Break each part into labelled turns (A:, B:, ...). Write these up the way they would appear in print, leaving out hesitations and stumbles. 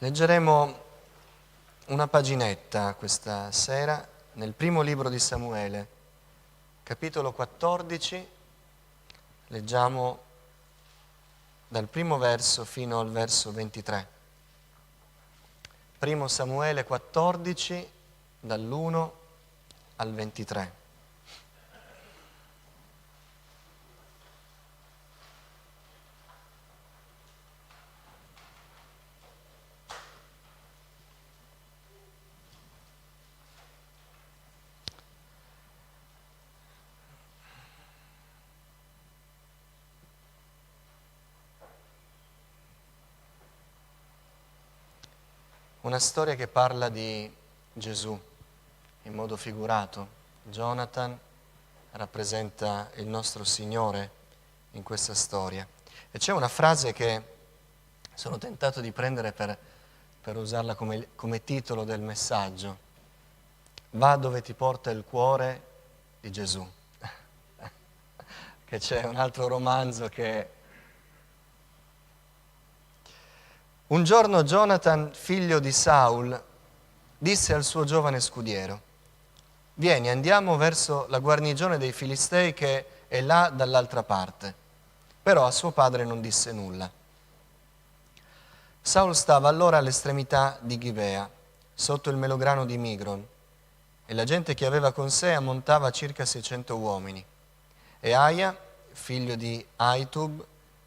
A: Leggeremo una paginetta questa sera nel primo libro di Samuele, capitolo 14, leggiamo dal primo verso fino al verso 23. Primo Samuele 14, dall'1 al 23. Una storia che parla di Gesù in modo figurato. Jonathan rappresenta il nostro Signore in questa storia. E c'è una frase che sono tentato di prendere per usarla come titolo del messaggio. Va dove ti porta il cuore di Gesù. Che c'è un altro romanzo che... Un giorno Jonathan, figlio di Saul, disse al suo giovane scudiero: «Vieni, andiamo verso la guarnigione dei Filistei che è là dall'altra parte». Però a suo padre non disse nulla. Saul stava allora all'estremità di Gibea, sotto il melograno di Migron, e la gente che aveva con sé ammontava circa 600 uomini. E Aia, figlio di Ahitub,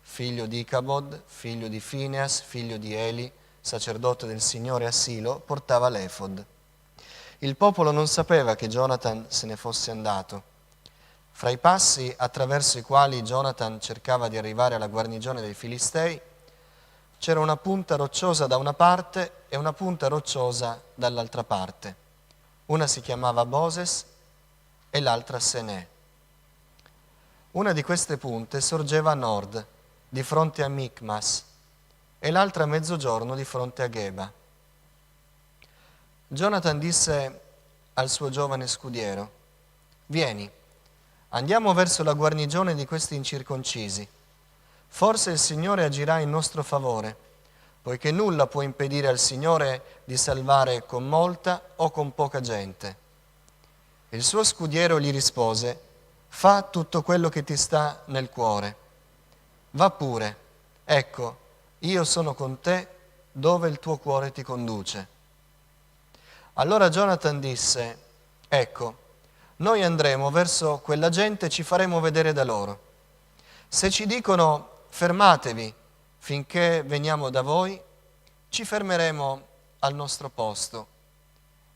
A: figlio di Icabod, figlio di Fineas, figlio di Eli, sacerdote del Signore a Silo, portava l'efod. Il popolo non sapeva che Jonathan se ne fosse andato. Fra i passi attraverso i quali Jonathan cercava di arrivare alla guarnigione dei Filistei, c'era una punta rocciosa da una parte e una punta rocciosa dall'altra parte. Una si chiamava Boses e l'altra Senè. Una di queste punte sorgeva a nord, di fronte a Micmas, e l'altra a mezzogiorno di fronte a Geba. Jonathan disse al suo giovane scudiero: «Vieni, andiamo verso la guarnigione di questi incirconcisi. Forse il Signore agirà in nostro favore, poiché nulla può impedire al Signore di salvare con molta o con poca gente». Il suo scudiero gli rispose: «Fa tutto quello che ti sta nel cuore. Va pure, ecco, io sono con te dove il tuo cuore ti conduce». Allora Jonathan disse: «Ecco, noi andremo verso quella gente e ci faremo vedere da loro. Se ci dicono fermatevi finché veniamo da voi, ci fermeremo al nostro posto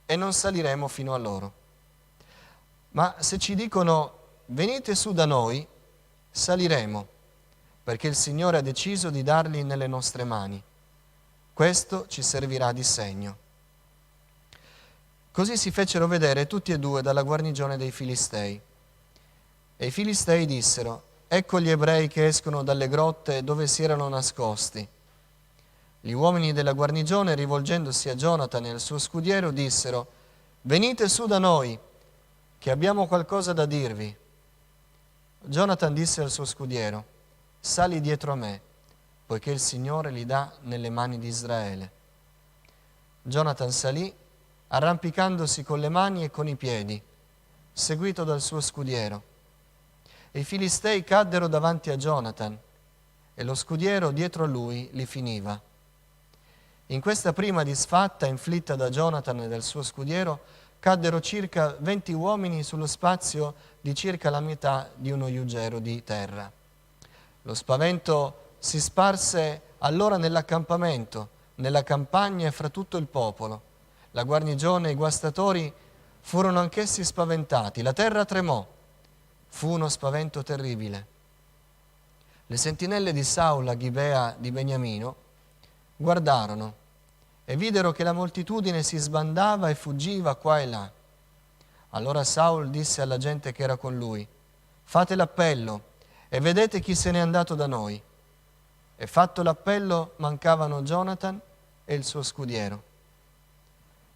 A: e non saliremo fino a loro. Ma se ci dicono venite su da noi, saliremo, perché il Signore ha deciso di darli nelle nostre mani. Questo ci servirà di segno». Così si fecero vedere tutti e due dalla guarnigione dei Filistei. E i Filistei dissero: «Ecco gli ebrei che escono dalle grotte dove si erano nascosti». Gli uomini della guarnigione, rivolgendosi a Jonathan e al suo scudiero, dissero: «Venite su da noi, che abbiamo qualcosa da dirvi». Jonathan disse al suo scudiero: «Sali dietro a me, poiché il Signore li dà nelle mani di Israele». Jonathan salì, arrampicandosi con le mani e con i piedi, seguito dal suo scudiero. E i Filistei caddero davanti a Jonathan, e lo scudiero dietro a lui li finiva. In questa prima disfatta inflitta da Jonathan e dal suo scudiero, caddero circa 20 uomini sullo spazio di circa la metà di uno iugero di terra. Lo spavento si sparse allora nell'accampamento, nella campagna e fra tutto il popolo. La guarnigione e i guastatori furono anch'essi spaventati, la terra tremò. Fu uno spavento terribile. Le sentinelle di Saul a Gibea di Beniamino guardarono e videro che la moltitudine si sbandava e fuggiva qua e là. Allora Saul disse alla gente che era con lui: «Fate l'appello e vedete chi se n'è andato da noi». E fatto l'appello mancavano Jonathan e il suo scudiero.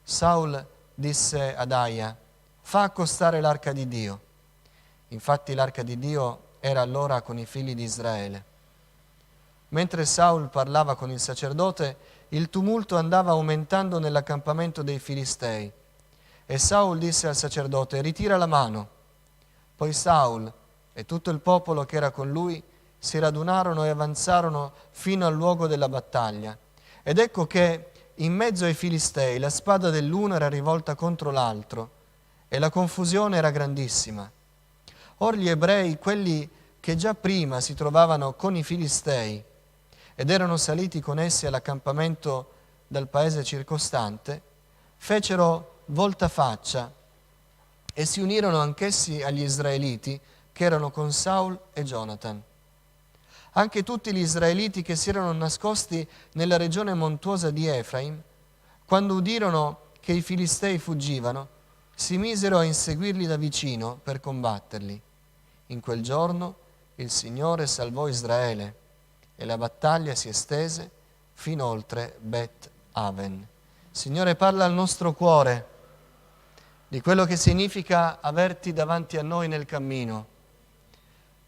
A: Saul disse ad Aia: «Fa accostare l'arca di Dio». Infatti l'arca di Dio era allora con i figli di Israele. Mentre Saul parlava con il sacerdote, il tumulto andava aumentando nell'accampamento dei Filistei. E Saul disse al sacerdote: ritira la mano. Poi Saul e tutto il popolo che era con lui si radunarono e avanzarono fino al luogo della battaglia. Ed ecco che in mezzo ai Filistei la spada dell'uno era rivolta contro l'altro e la confusione era grandissima. Or gli ebrei, quelli che già prima si trovavano con i Filistei ed erano saliti con essi all'accampamento dal paese circostante, fecero voltafaccia e si unirono anch'essi agli israeliti che erano con Saul e Jonathan. Anche tutti gli israeliti che si erano nascosti nella regione montuosa di Efraim, quando udirono che i Filistei fuggivano, si misero a inseguirli da vicino per combatterli. In quel giorno il Signore salvò Israele e la battaglia si estese fino oltre Bet Aven. Signore, parla al nostro cuore di quello che significa averti davanti a noi nel cammino,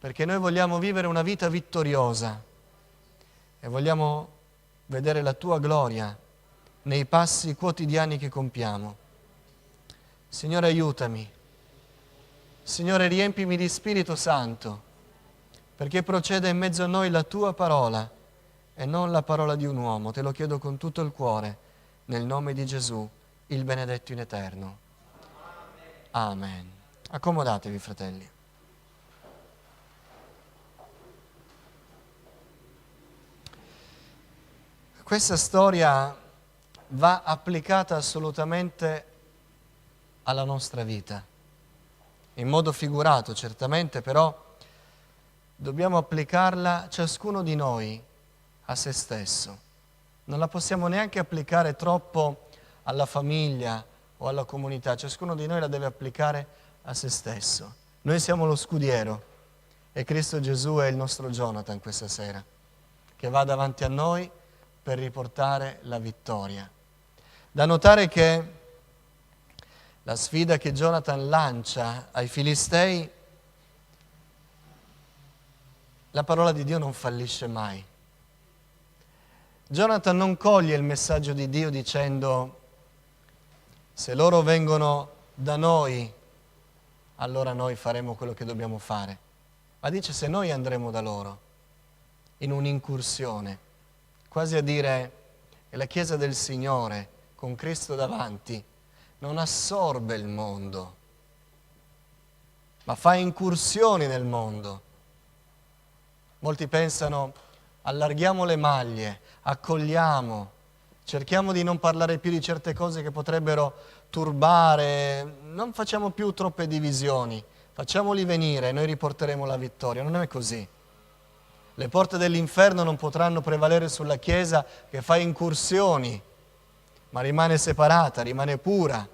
A: perché noi vogliamo vivere una vita vittoriosa e vogliamo vedere la tua gloria nei passi quotidiani che compiamo. Signore, aiutami. Signore, riempimi di Spirito Santo, perché proceda in mezzo a noi la tua parola e non la parola di un uomo. Te lo chiedo con tutto il cuore, nel nome di Gesù, il benedetto in eterno. Amen. Accomodatevi, fratelli. Questa storia va applicata assolutamente alla nostra vita, in modo figurato certamente, però dobbiamo applicarla ciascuno di noi a se stesso. Non la possiamo neanche applicare troppo alla famiglia o alla comunità, ciascuno di noi la deve applicare a se stesso. Noi siamo lo scudiero e Cristo Gesù è il nostro Jonathan questa sera, che va davanti a noi per riportare la vittoria. Da notare che la sfida che Jonathan lancia ai Filistei, la parola di Dio non fallisce mai. Jonathan non coglie il messaggio di Dio dicendo: se loro vengono da noi, allora noi faremo quello che dobbiamo fare. Ma dice: se noi andremo da loro in un'incursione, quasi a dire che la Chiesa del Signore con Cristo davanti non assorbe il mondo, ma fa incursioni nel mondo. Molti pensano: allarghiamo le maglie, accogliamo, cerchiamo di non parlare più di certe cose che potrebbero turbare, non facciamo più troppe divisioni, facciamoli venire e noi riporteremo la vittoria. Non è così. Le porte dell'inferno non potranno prevalere sulla Chiesa che fa incursioni, ma rimane separata, rimane pura,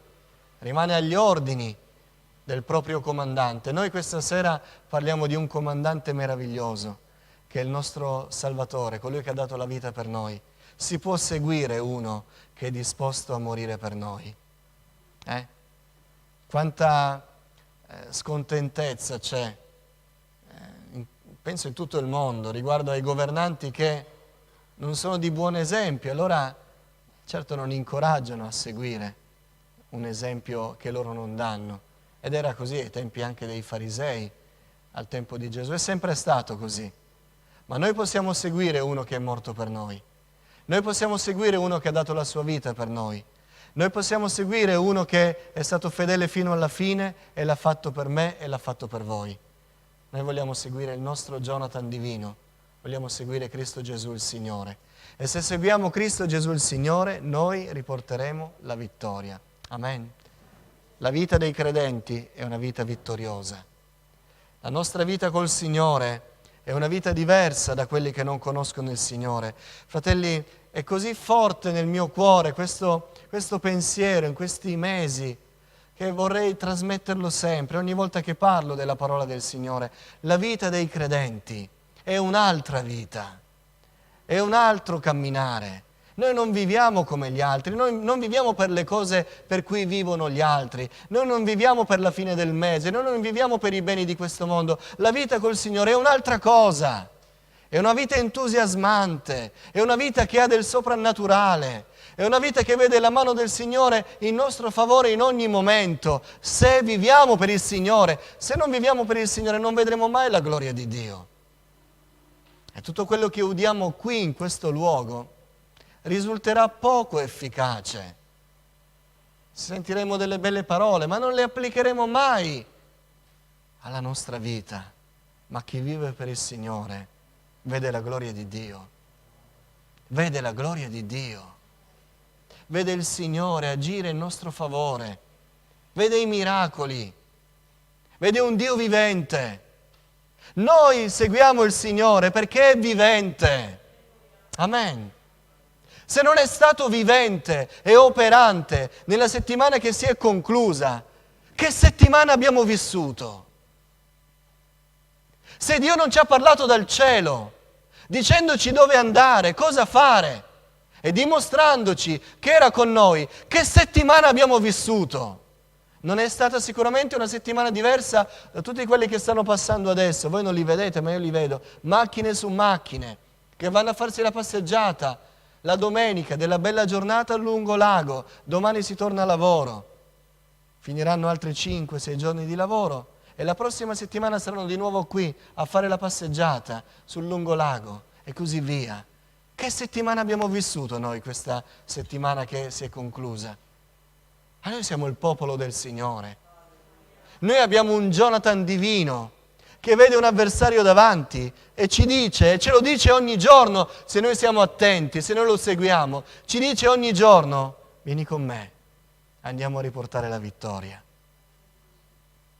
A: rimane agli ordini del proprio comandante. Noi questa sera parliamo di un comandante meraviglioso, che è il nostro Salvatore, colui che ha dato la vita per noi. Si può seguire uno che è disposto a morire per noi? Quanta scontentezza c'è, penso in tutto il mondo, riguardo ai governanti che non sono di buon esempio, allora certo non incoraggiano a seguire un esempio che loro non danno. Ed era così ai tempi anche dei farisei, al tempo di Gesù, è sempre stato così. Ma noi possiamo seguire uno che è morto per noi. Noi possiamo seguire uno che ha dato la sua vita per noi. Noi possiamo seguire uno che è stato fedele fino alla fine e l'ha fatto per me e l'ha fatto per voi. Noi vogliamo seguire il nostro Jonathan divino, vogliamo seguire Cristo Gesù il Signore. E se seguiamo Cristo Gesù il Signore, noi riporteremo la vittoria. Amen. La vita dei credenti è una vita vittoriosa. La nostra vita col Signore è una vita diversa da quelli che non conoscono il Signore. Fratelli, è così forte nel mio cuore questo pensiero in questi mesi che vorrei trasmetterlo sempre, ogni volta che parlo della parola del Signore. La vita dei credenti è un'altra vita, è un altro camminare. Noi non viviamo come gli altri, noi non viviamo per le cose per cui vivono gli altri, noi non viviamo per la fine del mese, noi non viviamo per i beni di questo mondo. La vita col Signore è un'altra cosa, è una vita entusiasmante, è una vita che ha del soprannaturale, è una vita che vede la mano del Signore in nostro favore in ogni momento, se viviamo per il Signore. Se non viviamo per il Signore non vedremo mai la gloria di Dio. E tutto quello che udiamo qui in questo luogo risulterà poco efficace. Sentiremo delle belle parole, ma non le applicheremo mai alla nostra vita. Ma chi vive per il Signore vede la gloria di Dio. Vede la gloria di Dio. Vede il Signore agire in nostro favore. Vede i miracoli. Vede un Dio vivente. Noi seguiamo il Signore perché è vivente. Amen. Se non è stato vivente e operante nella settimana che si è conclusa, che settimana abbiamo vissuto? Se Dio non ci ha parlato dal cielo, dicendoci dove andare, cosa fare, e dimostrandoci che era con noi, che settimana abbiamo vissuto? Non è stata sicuramente una settimana diversa da tutti quelli che stanno passando adesso. Voi non li vedete, ma io li vedo. Macchine su macchine, che vanno a farsi la passeggiata la domenica della bella giornata al lungolago. Domani si torna a lavoro. Finiranno altri 5-6 giorni di lavoro e la prossima settimana saranno di nuovo qui a fare la passeggiata sul lungolago e così via. Che settimana abbiamo vissuto noi questa settimana che si è conclusa? Ma noi siamo il popolo del Signore. Noi abbiamo un Jonathan divino che vede un avversario davanti e ci dice, e ce lo dice ogni giorno, se noi siamo attenti, se noi lo seguiamo, ci dice ogni giorno, vieni con me, andiamo a riportare la vittoria.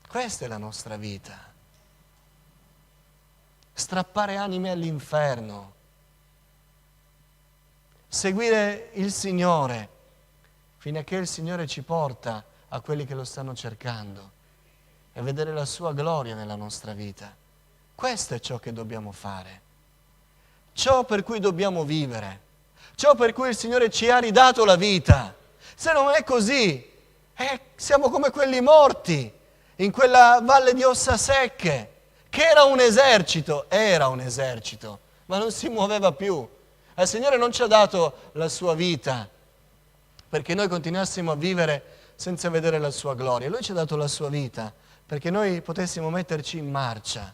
A: Questa è la nostra vita. Strappare anime all'inferno. Seguire il Signore fino a che il Signore ci porta a quelli che lo stanno cercando e vedere la sua gloria nella nostra vita. Questo è ciò che dobbiamo fare, ciò per cui dobbiamo vivere, ciò per cui il Signore ci ha ridato la vita. Se non è così, siamo come quelli morti in quella valle di ossa secche, che era un esercito, ma non si muoveva più. Il Signore non ci ha dato la sua vita perché noi continuassimo a vivere senza vedere la sua gloria. Lui ci ha dato la sua vita perché noi potessimo metterci in marcia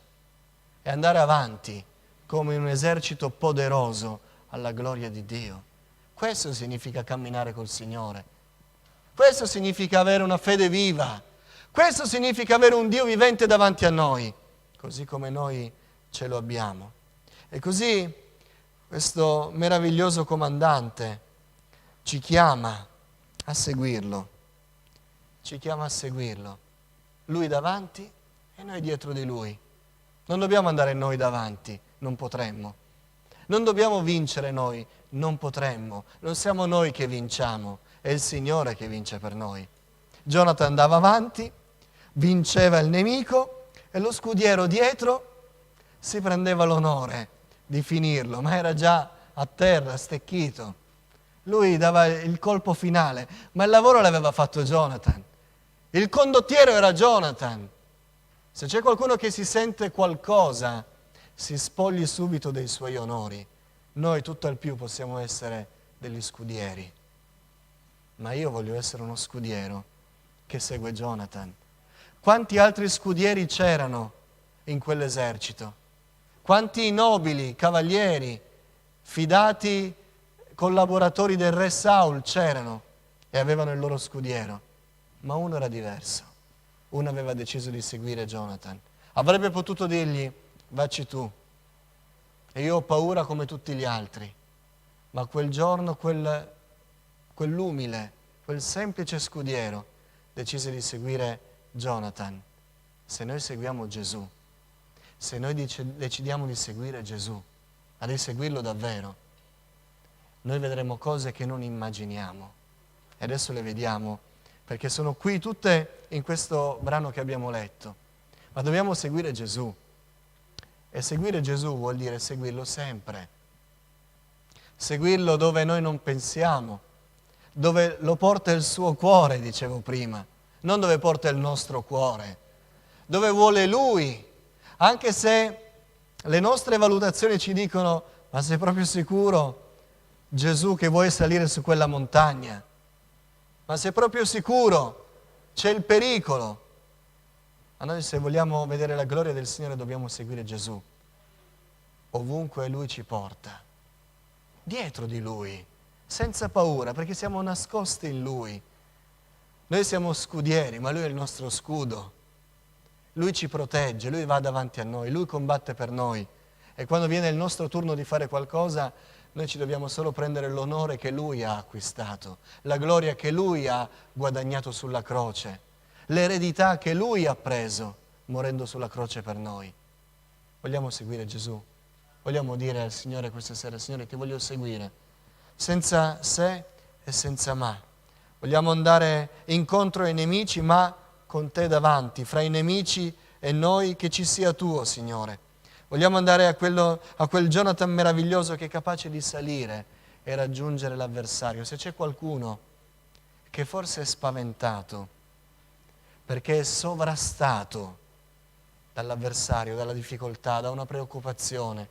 A: e andare avanti come un esercito poderoso alla gloria di Dio. Questo significa camminare col Signore. Questo significa avere una fede viva. Questo significa avere un Dio vivente davanti a noi, così come noi ce lo abbiamo. E così questo meraviglioso comandante ci chiama a seguirlo. Ci chiama a seguirlo. Lui davanti e noi dietro di lui. Non dobbiamo andare noi davanti, non potremmo. Non dobbiamo vincere noi, non potremmo. Non siamo noi che vinciamo, è il Signore che vince per noi. Jonathan andava avanti, vinceva il nemico e lo scudiero dietro si prendeva l'onore di finirlo, ma era già a terra, stecchito. Lui dava il colpo finale, ma il lavoro l'aveva fatto Jonathan. Il condottiero era Jonathan. Se c'è qualcuno che si sente qualcosa, si spogli subito dei suoi onori. Noi tutto al più possiamo essere degli scudieri, ma io voglio essere uno scudiero che segue Jonathan. Quanti altri scudieri c'erano in quell'esercito? Quanti nobili, cavalieri, fidati collaboratori del re Saul c'erano e avevano il loro scudiero, ma uno era diverso. Uno aveva deciso di seguire Jonathan. Avrebbe potuto dirgli, vacci tu, e io ho paura come tutti gli altri. Ma quel giorno quell'umile, quel semplice scudiero decise di seguire Jonathan. Se noi seguiamo Gesù, se noi decidiamo di seguire Gesù, ad seguirlo davvero, noi vedremo cose che non immaginiamo. E adesso le vediamo, perché sono qui tutte in questo brano che abbiamo letto. Ma dobbiamo seguire Gesù. E seguire Gesù vuol dire seguirlo sempre. Seguirlo dove noi non pensiamo, dove lo porta il suo cuore, dicevo prima, non dove porta il nostro cuore, dove vuole Lui. Anche se Le nostre valutazioni ci dicono: ma sei proprio sicuro, Gesù, che vuoi salire su quella montagna? Ma sei proprio sicuro? C'è il pericolo. Ma noi, se vogliamo vedere la gloria del Signore, dobbiamo seguire Gesù. Ovunque Lui ci porta. Dietro di Lui, senza paura, perché siamo nascosti in Lui. Noi siamo scudieri, ma Lui è il nostro scudo. Lui ci protegge, Lui va davanti a noi, Lui combatte per noi. E quando viene il nostro turno di fare qualcosa, noi ci dobbiamo solo prendere l'onore che Lui ha acquistato, la gloria che Lui ha guadagnato sulla croce, l'eredità che Lui ha preso morendo sulla croce per noi. Vogliamo seguire Gesù? Vogliamo dire al Signore questa sera: Signore, ti voglio seguire, senza se e senza ma. Vogliamo andare incontro ai nemici, ma con te davanti, fra i nemici e noi, che ci sia tu, oh Signore. Vogliamo andare a quel Jonathan meraviglioso che è capace di salire e raggiungere l'avversario. Se c'è qualcuno che forse è spaventato perché è sovrastato dall'avversario, dalla difficoltà, da una preoccupazione,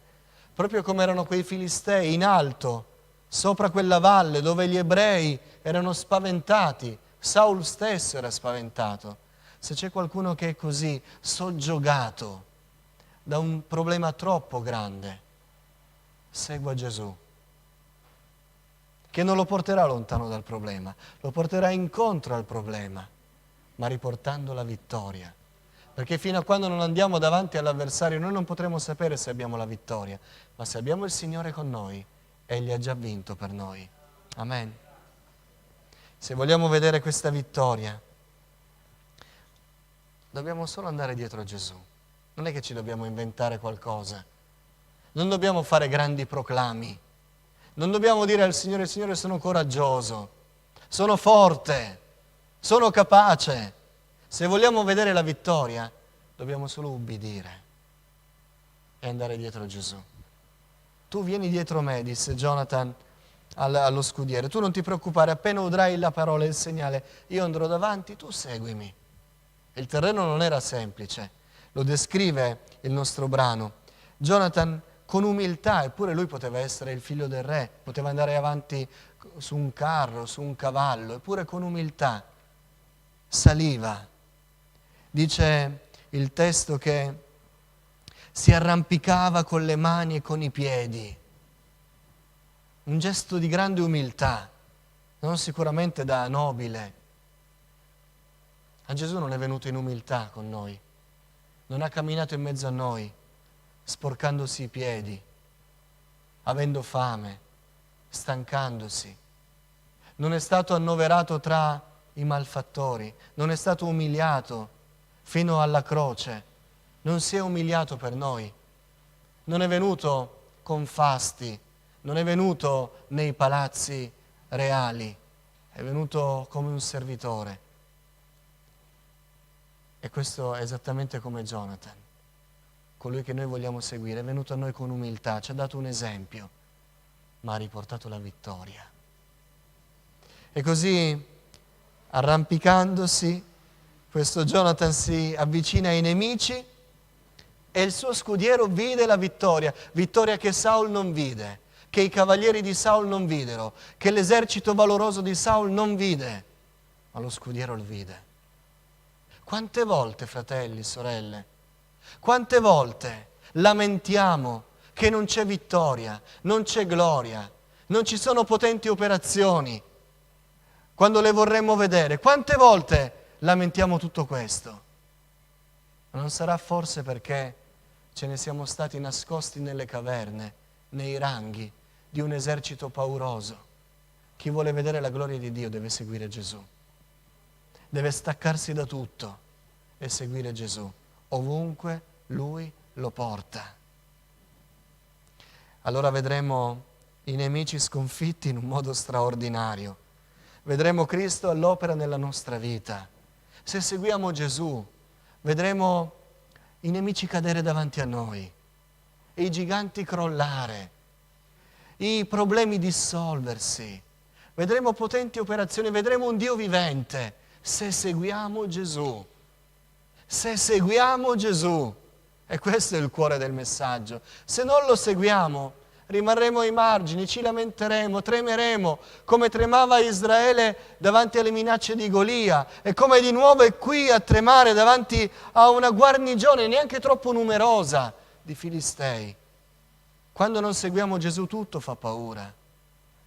A: proprio come erano quei filistei in alto, sopra quella valle dove gli ebrei erano spaventati, Saul stesso era spaventato. Se c'è qualcuno che è così soggiogato da un problema troppo grande, segua Gesù, che non lo porterà lontano dal problema, lo porterà incontro al problema, ma riportando la vittoria. Perché fino a quando non andiamo davanti all'avversario noi non potremo sapere se abbiamo la vittoria, ma se abbiamo il Signore con noi, Egli ha già vinto per noi. Amen. Se vogliamo vedere questa vittoria, dobbiamo solo andare dietro a Gesù. Non è che ci dobbiamo inventare qualcosa. Non dobbiamo fare grandi proclami. Non dobbiamo dire al Signore: Signore, sono coraggioso, sono forte, sono capace. Se vogliamo vedere la vittoria, dobbiamo solo ubbidire e andare dietro a Gesù. Tu vieni dietro me, disse Jonathan allo scudiere. Tu non ti preoccupare, appena udrai la parola e il segnale, io andrò davanti, tu seguimi. Il terreno non era semplice, lo descrive il nostro brano. Jonathan, con umiltà, eppure lui poteva essere il figlio del re, poteva andare avanti su un carro, su un cavallo, eppure con umiltà saliva. Dice il testo che si arrampicava con le mani e con i piedi. Un gesto di grande umiltà, non sicuramente da nobile. A Gesù non è venuto in umiltà con noi, non ha camminato in mezzo a noi, sporcandosi i piedi, avendo fame, stancandosi. Non è stato annoverato tra i malfattori, non è stato umiliato fino alla croce, non si è umiliato per noi, non è venuto con fasti, non è venuto nei palazzi reali, è venuto come un servitore. E questo è esattamente come Jonathan, colui che noi vogliamo seguire, è venuto a noi con umiltà, ci ha dato un esempio, ma ha riportato la vittoria. E così, arrampicandosi, questo Jonathan si avvicina ai nemici e il suo scudiero vide la vittoria, vittoria che Saul non vide, che i cavalieri di Saul non videro, che l'esercito valoroso di Saul non vide, ma lo scudiero lo vide. Quante volte, fratelli, sorelle, quante volte lamentiamo che non c'è vittoria, non c'è gloria, non ci sono potenti operazioni, quando le vorremmo vedere? Quante volte lamentiamo tutto questo? Ma non sarà forse perché ce ne siamo stati nascosti nelle caverne, nei ranghi di un esercito pauroso? Chi vuole vedere la gloria di Dio deve seguire Gesù. Deve staccarsi da tutto e seguire Gesù, ovunque Lui lo porta. Allora vedremo i nemici sconfitti in un modo straordinario. Vedremo Cristo all'opera nella nostra vita. Se seguiamo Gesù, vedremo i nemici cadere davanti a noi, i giganti crollare, i problemi dissolversi. Vedremo potenti operazioni, vedremo un Dio vivente se seguiamo Gesù. Se seguiamo Gesù, E questo è il cuore del messaggio. Se non lo seguiamo, rimarremo ai margini, ci lamenteremo, tremeremo, come tremava Israele davanti alle minacce di Golia, e come di nuovo è qui a tremare davanti a una guarnigione neanche troppo numerosa di Filistei. Quando non seguiamo Gesù tutto fa paura.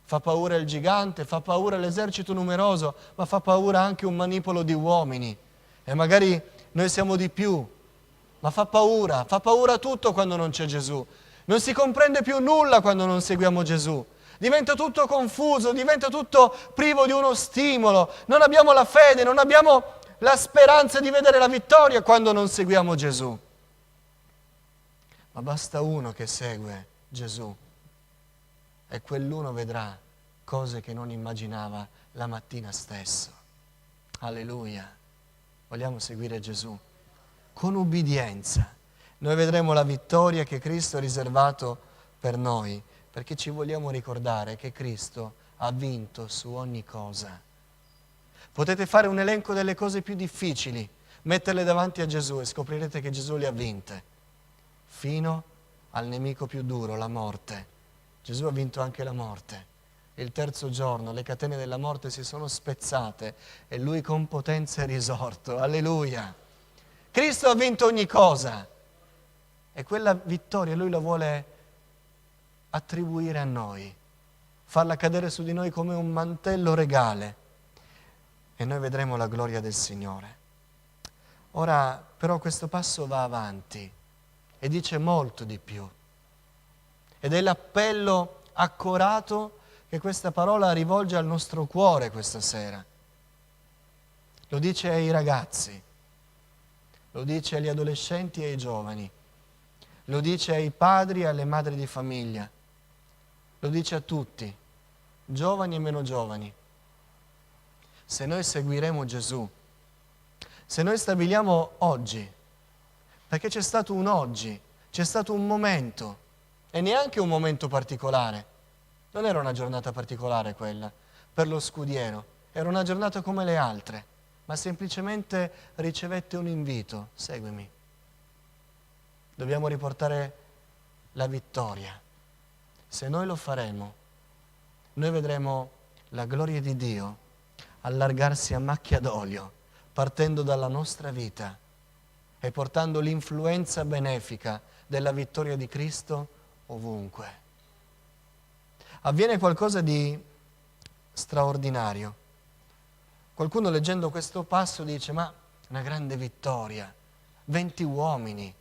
A: Fa paura il gigante, fa paura l'esercito numeroso, ma fa paura anche un manipolo di uomini. E magari noi siamo di più, ma fa paura tutto quando non c'è Gesù. Non si comprende più nulla quando non seguiamo Gesù. Diventa tutto confuso, diventa tutto privo di uno stimolo. Non abbiamo la fede, non abbiamo la speranza di vedere la vittoria quando non seguiamo Gesù. Ma basta uno che segue Gesù e quell'uno vedrà cose che non immaginava la mattina stesso. Alleluia. Vogliamo seguire Gesù con ubbidienza. Noi vedremo la vittoria che Cristo ha riservato per noi, perché ci vogliamo ricordare che Cristo ha vinto su ogni cosa. Potete fare un elenco delle cose più difficili, metterle davanti a Gesù e scoprirete che Gesù le ha vinte, fino al nemico più duro, la morte. Gesù ha vinto anche la morte. Il terzo giorno le catene della morte si sono spezzate e Lui con potenza è risorto. Alleluia! Cristo ha vinto ogni cosa e quella vittoria Lui la vuole attribuire a noi, farla cadere su di noi come un mantello regale e noi vedremo la gloria del Signore. Ora però questo passo va avanti e dice molto di più ed è l'appello accorato che questa parola rivolge al nostro cuore questa sera. Lo dice ai ragazzi, lo dice agli adolescenti e ai giovani, lo dice ai padri e alle madri di famiglia, lo dice a tutti, giovani e meno giovani. Se noi seguiremo Gesù, se noi stabiliamo oggi, perché c'è stato un oggi, c'è stato un momento, e neanche un momento particolare, non era una giornata particolare quella, per lo scudiero, era una giornata come le altre, ma semplicemente ricevette un invito, seguimi. Dobbiamo riportare la vittoria. Se noi lo faremo, noi vedremo la gloria di Dio allargarsi a macchia d'olio, partendo dalla nostra vita e portando l'influenza benefica della vittoria di Cristo ovunque. Avviene qualcosa di straordinario. Qualcuno leggendo questo passo dice, ma una grande vittoria, 20 uomini.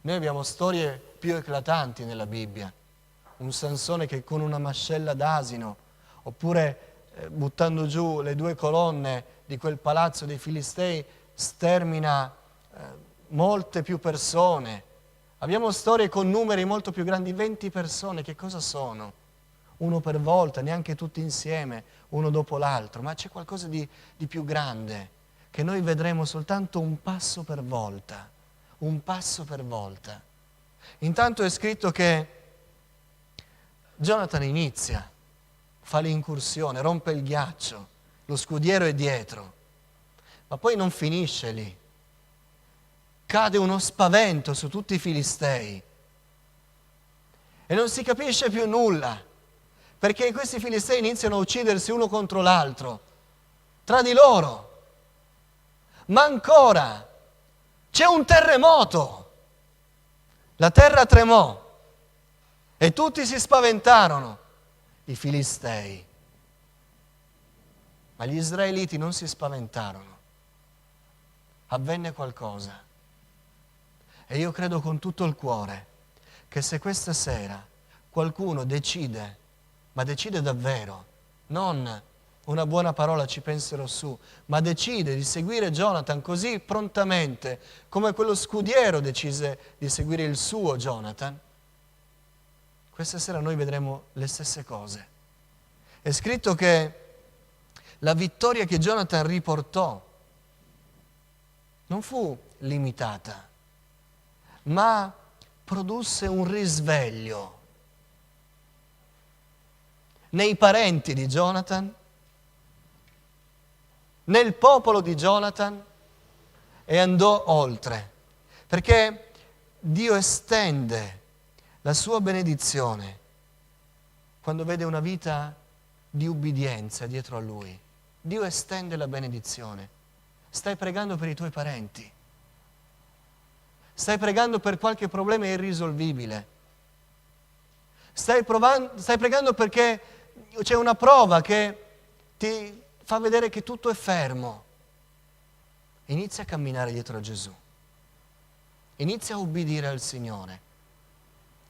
A: Noi abbiamo storie più eclatanti nella Bibbia. Un Sansone che con una mascella d'asino, oppure buttando giù le 2 colonne di quel palazzo dei Filistei, stermina molte più persone. Abbiamo storie con numeri molto più grandi, 20 persone, che cosa sono? Uno per volta, neanche tutti insieme, uno dopo l'altro, ma c'è qualcosa di più grande, che noi vedremo soltanto un passo per volta, un passo per volta. Intanto è scritto che Jonathan inizia, fa l'incursione, rompe il ghiaccio, lo scudiero è dietro, ma poi non finisce lì. Cade uno spavento su tutti i Filistei e non si capisce più nulla, perché questi Filistei iniziano a uccidersi uno contro l'altro, tra di loro. Ma ancora c'è un terremoto, la terra tremò e tutti si spaventarono, i Filistei. Ma gli israeliti non si spaventarono, avvenne qualcosa. E io credo con tutto il cuore che se questa sera qualcuno decide, ma decide davvero, non una buona parola ci penserò su, ma decide di seguire Jonathan così prontamente come quello scudiero decise di seguire il suo Jonathan, questa sera noi vedremo le stesse cose. È scritto che la vittoria che Jonathan riportò non fu limitata, ma produsse un risveglio nei parenti di Jonathan, nel popolo di Jonathan e andò oltre. Perché Dio estende la sua benedizione quando vede una vita di ubbidienza dietro a Lui. Dio estende la benedizione. Stai pregando per i tuoi parenti. Stai pregando per qualche problema irrisolvibile. Stai pregando perché c'è una prova che ti fa vedere che tutto è fermo. Inizia a camminare dietro a Gesù. Inizia a ubbidire al Signore.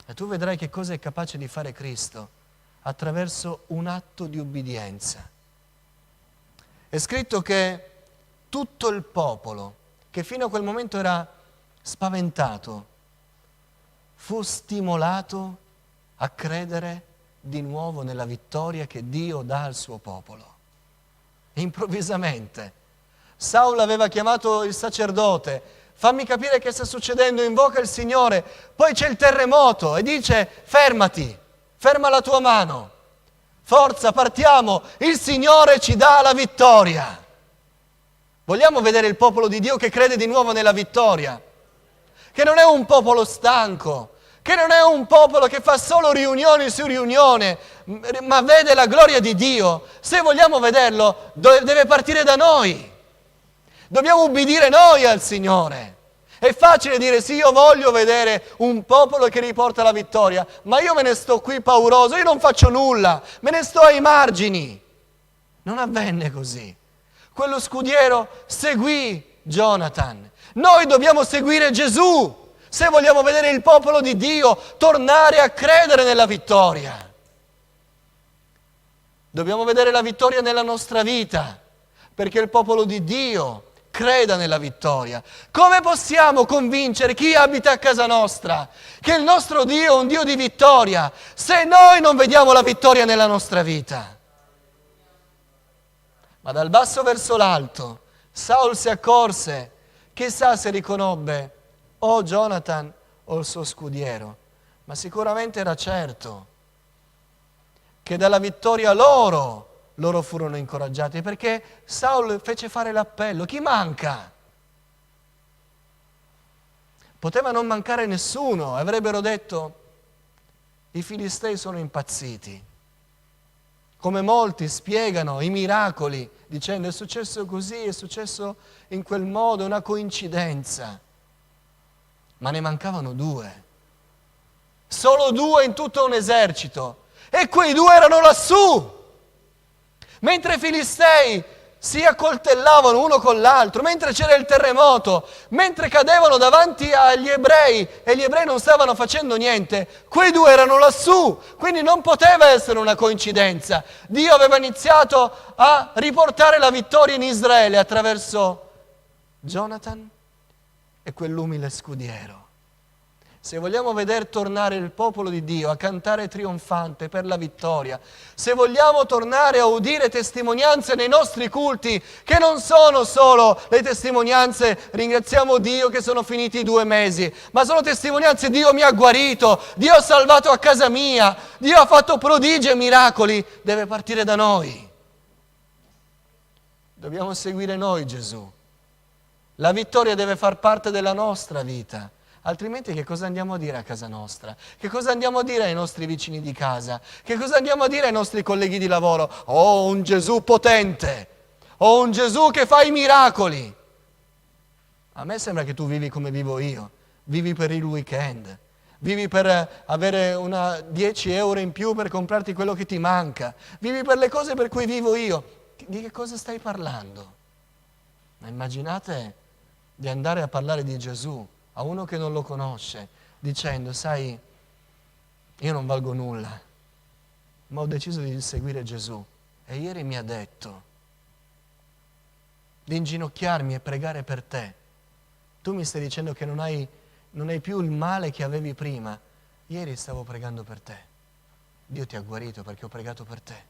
A: E tu vedrai che cosa è capace di fare Cristo attraverso un atto di ubbidienza. È scritto che tutto il popolo, che fino a quel momento era spaventato, fu stimolato a credere di nuovo nella vittoria che Dio dà al suo popolo. Improvvisamente Saulo aveva chiamato il sacerdote: fammi capire che sta succedendo, invoca il Signore. Poi c'è il terremoto e dice: fermati, ferma la tua mano, forza, partiamo, il Signore ci dà la vittoria. Vogliamo vedere il popolo di Dio che crede di nuovo nella vittoria? Che non è un popolo stanco, che non è un popolo che fa solo riunioni su riunione, ma vede la gloria di Dio. Se vogliamo vederlo, deve partire da noi. Dobbiamo ubbidire noi al Signore. È facile dire: sì, io voglio vedere un popolo che riporta la vittoria, ma io me ne sto qui pauroso, io non faccio nulla, me ne sto ai margini. Non avvenne così. Quello scudiero seguì Jonathan. Noi dobbiamo seguire Gesù se vogliamo vedere il popolo di Dio tornare a credere nella vittoria. Dobbiamo vedere la vittoria nella nostra vita, perché il popolo di Dio creda nella vittoria. Come possiamo convincere chi abita a casa nostra che il nostro Dio è un Dio di vittoria se noi non vediamo la vittoria nella nostra vita? Ma dal basso verso l'alto Saul si accorse, chissà se riconobbe o Jonathan o il suo scudiero, ma sicuramente era certo che dalla vittoria loro furono incoraggiati, perché Saul fece fare l'appello: chi manca? Poteva non mancare nessuno, avrebbero detto: i filistei sono impazziti. Come molti spiegano i miracoli dicendo: è successo così, è successo in quel modo, è una coincidenza. Ma ne mancavano 2. Solo 2 in tutto un esercito. E quei 2 erano lassù. Mentre i filistei si accoltellavano uno con l'altro, mentre c'era il terremoto, mentre cadevano davanti agli ebrei e gli ebrei non stavano facendo niente, quei 2 erano lassù, quindi non poteva essere una coincidenza. Dio aveva iniziato a riportare la vittoria in Israele attraverso Jonathan e quell'umile scudiero. Se vogliamo vedere tornare il popolo di Dio a cantare trionfante per la vittoria, se vogliamo tornare a udire testimonianze nei nostri culti, che non sono solo le testimonianze ringraziamo Dio che sono finiti i 2 mesi, ma sono testimonianze: Dio mi ha guarito, Dio ha salvato a casa mia, Dio ha fatto prodigi e miracoli, deve partire da noi. Dobbiamo seguire noi Gesù. La vittoria deve far parte della nostra vita. Altrimenti che cosa andiamo a dire a casa nostra? Che cosa andiamo a dire ai nostri vicini di casa? Che cosa andiamo a dire ai nostri colleghi di lavoro? Oh, un Gesù potente! Oh, un Gesù che fa i miracoli! A me sembra che tu vivi come vivo io. Vivi per il weekend. Vivi per avere 10 euro in più per comprarti quello che ti manca. Vivi per le cose per cui vivo io. Di che cosa stai parlando? Ma immaginate di andare a parlare di Gesù a uno che non lo conosce, dicendo: sai, io non valgo nulla, ma ho deciso di seguire Gesù e ieri mi ha detto di inginocchiarmi e pregare per te. Tu mi stai dicendo che non hai più il male che avevi prima. Ieri stavo pregando per te. Dio ti ha guarito perché ho pregato per te.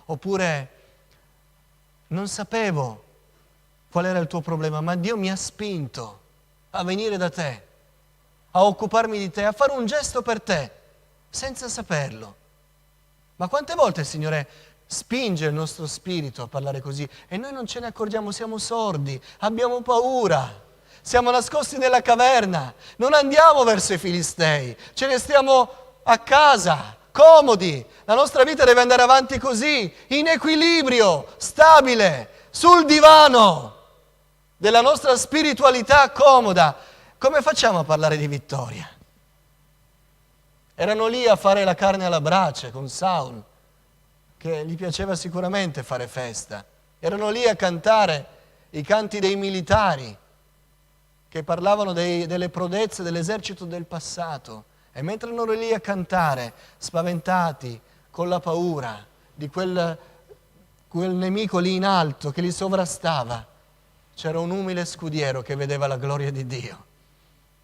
A: Oppure non sapevo qual era il tuo problema, ma Dio mi ha spinto a venire da te, a occuparmi di te, a fare un gesto per te, senza saperlo. Ma quante volte il Signore spinge il nostro spirito a parlare così e noi non ce ne accorgiamo, siamo sordi, abbiamo paura. Siamo nascosti nella caverna, non andiamo verso i Filistei, ce ne stiamo a casa, comodi. La nostra vita deve andare avanti così, in equilibrio, stabile, sul divano della nostra spiritualità comoda. Come facciamo a parlare di vittoria? Erano lì a fare la carne alla brace con Saul, che gli piaceva sicuramente fare festa. Erano lì a cantare i canti dei militari, che parlavano delle prodezze dell'esercito del passato. E mentre erano lì a cantare, spaventati, con la paura di quel nemico lì in alto che li sovrastava, c'era un umile scudiero che vedeva la gloria di Dio.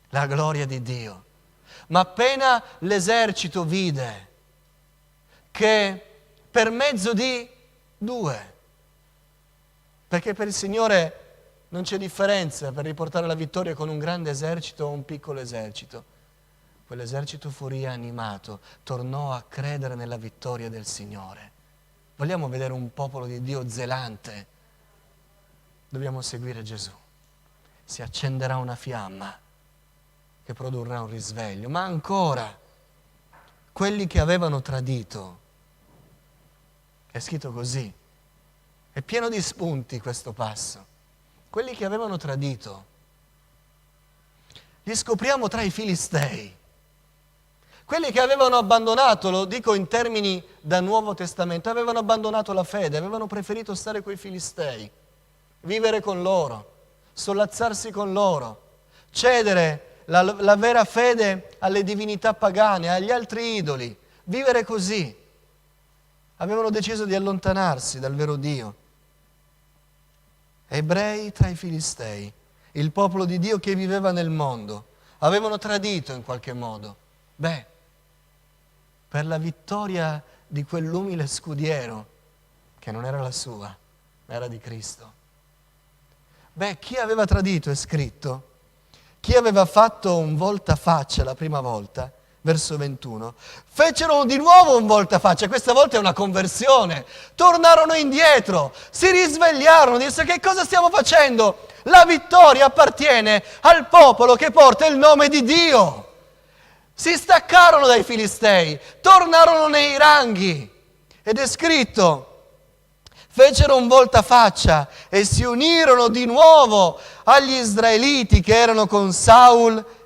A: La gloria di Dio. Ma appena l'esercito vide che per mezzo di due, perché per il Signore non c'è differenza per riportare la vittoria con un grande esercito o un piccolo esercito. Quell'esercito fu rianimato, tornò a credere nella vittoria del Signore. Vogliamo vedere un popolo di Dio zelante? Dobbiamo seguire Gesù. Si accenderà una fiamma che produrrà un risveglio. Ma ancora, quelli che avevano tradito, è scritto così, è pieno di spunti questo passo. Quelli che avevano tradito, li scopriamo tra i Filistei. Quelli che avevano abbandonato, lo dico in termini da Nuovo Testamento, avevano abbandonato la fede, avevano preferito stare coi Filistei, vivere con loro, sollazzarsi con loro, cedere la vera fede alle divinità pagane, agli altri idoli, vivere così. Avevano deciso di allontanarsi dal vero Dio. Ebrei tra i Filistei, il popolo di Dio che viveva nel mondo, avevano tradito in qualche modo. Per la vittoria di quell'umile scudiero, che non era la sua, ma era di Cristo. Chi aveva tradito è scritto, chi aveva fatto un voltafaccia la prima volta, verso 21, fecero di nuovo un voltafaccia, questa volta è una conversione, tornarono indietro, si risvegliarono, dissero: che cosa stiamo facendo? La vittoria appartiene al popolo che porta il nome di Dio. Si staccarono dai Filistei, tornarono nei ranghi ed è scritto: fecero un voltafaccia e si unirono di nuovo agli israeliti che erano con Saul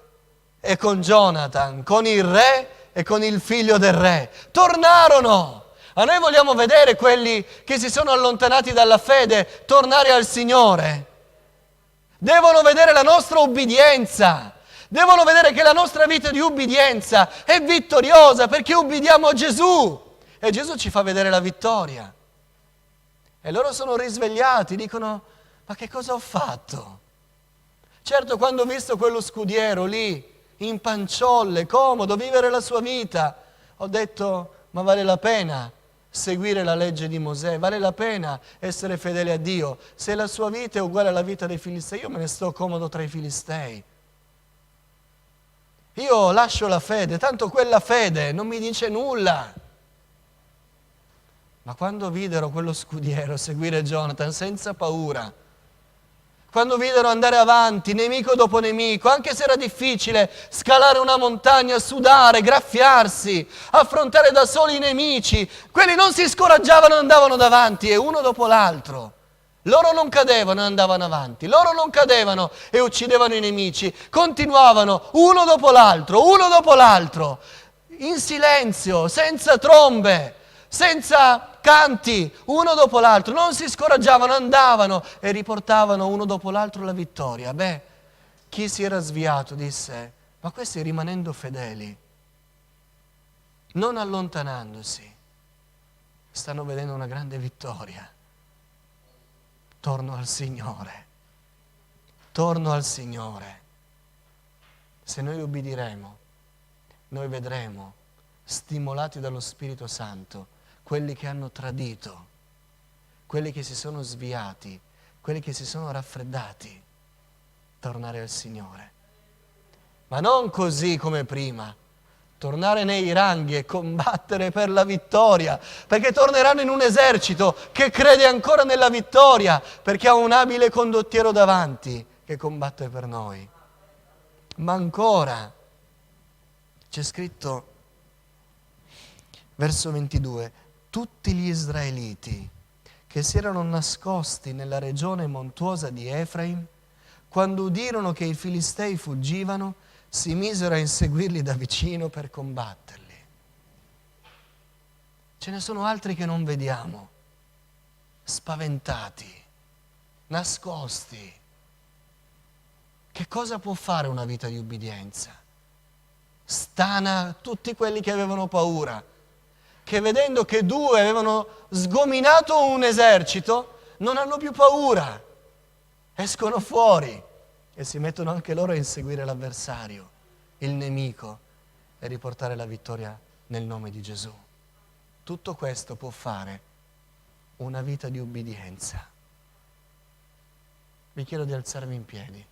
A: e con Jonathan, con il re e con il figlio del re. Tornarono! A noi vogliamo vedere quelli che si sono allontanati dalla fede tornare al Signore. Devono vedere la nostra obbedienza. Devono vedere che la nostra vita di ubbidienza è vittoriosa perché ubbidiamo a Gesù. E Gesù ci fa vedere la vittoria. E loro sono risvegliati, dicono: ma che cosa ho fatto? Certo, quando ho visto quello scudiero lì, in panciolle, comodo, vivere la sua vita, ho detto: ma vale la pena seguire la legge di Mosè, vale la pena essere fedele a Dio. Se la sua vita è uguale alla vita dei Filistei, io me ne sto comodo tra i Filistei. Io lascio la fede, tanto quella fede non mi dice nulla. Ma quando videro quello scudiero seguire Jonathan senza paura, quando videro andare avanti, nemico dopo nemico, anche se era difficile scalare una montagna, sudare, graffiarsi, affrontare da soli i nemici, quelli non si scoraggiavano e andavano davanti, e uno dopo l'altro. Loro non cadevano e andavano avanti, loro non cadevano e uccidevano i nemici, continuavano uno dopo l'altro, in silenzio, senza trombe, senza canti, uno dopo l'altro, non si scoraggiavano, andavano e riportavano uno dopo l'altro la vittoria. Chi si era sviato disse: ma questi rimanendo fedeli, non allontanandosi, stanno vedendo una grande vittoria. Torno al Signore. Se noi ubbidiremo, noi vedremo, stimolati dallo Spirito Santo, quelli che hanno tradito, quelli che si sono sviati, quelli che si sono raffreddati, tornare al Signore. Ma non così come prima, tornare nei ranghi e combattere per la vittoria, perché torneranno in un esercito che crede ancora nella vittoria, perché ha un abile condottiero davanti che combatte per noi. Ma ancora, c'è scritto, verso 22, tutti gli israeliti che si erano nascosti nella regione montuosa di Efraim, quando udirono che i Filistei fuggivano, si misero a inseguirli da vicino per combatterli. Ce ne sono altri che non vediamo, spaventati, nascosti. Che cosa può fare una vita di ubbidienza? Stana tutti quelli che avevano paura, che vedendo che due avevano sgominato un esercito, non hanno più paura, escono fuori e si mettono anche loro a inseguire l'avversario, il nemico, e riportare la vittoria nel nome di Gesù. Tutto questo può fare una vita di ubbidienza. Vi chiedo di alzarvi in piedi.